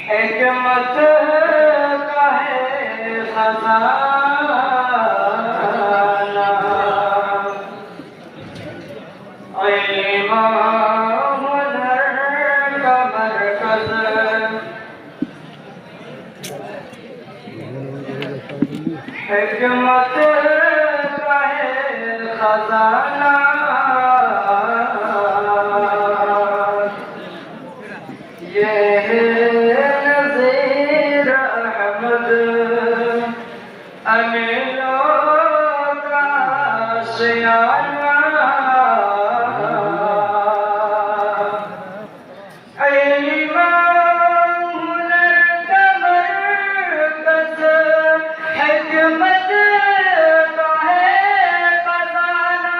हिकमत का है खजाना, इल्म हुनर का मरकज़, हिकमत का है खजाना, ये है नज़ीर अहमद अमीरों का आशियाना, इल्म हुनर का मरकज़, हिकमत का है खजाना,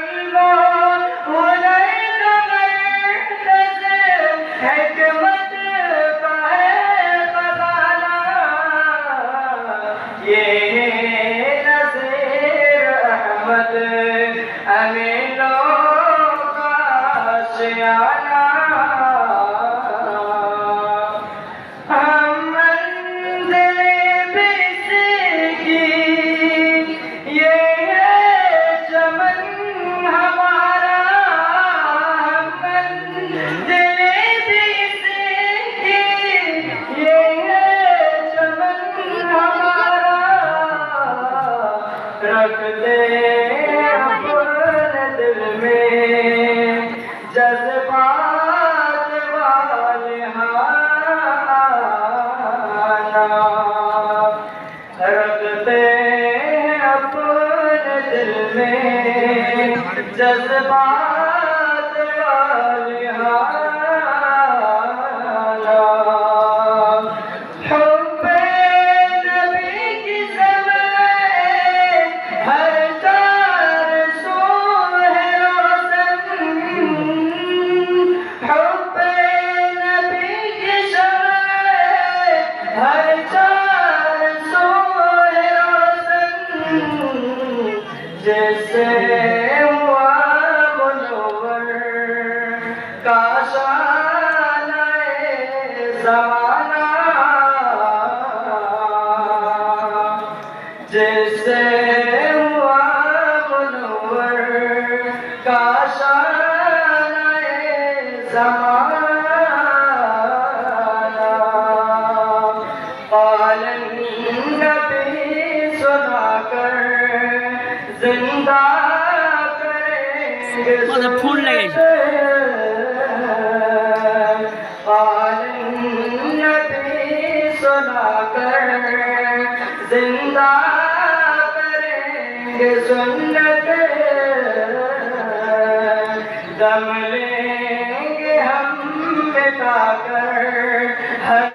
इल्म हुनर का मरकज़, हिकमत का है खजाना, ये नज़ीर अहमद अमीरों का आशियाना। हम मंज़िल बिसकी, ये है चमन हमारा, हम मंज़िल बिसकी, ये है चमन हमारा, रख दे अपने दिल में जज्बात वाले हाना, रखते हैं अपने दिल में जज्बात वाले हाना, हुब्बे नबी की समय हर चार सू है रोशन, हुब्बे नबी की समय हर चार सू है रोशन, जैसे हुआ मुनव्वर का शान-ए ज़माना, जैसे हुआ मुनव्वर का शान-ए ज़माना, क़ालन नबी सुनाकर जिंदा करेंगे फूल लगे क़ालन नबी सुनाकर जिंदा करेंगे सुन्नत, दम लेंगे हम मिटाकर।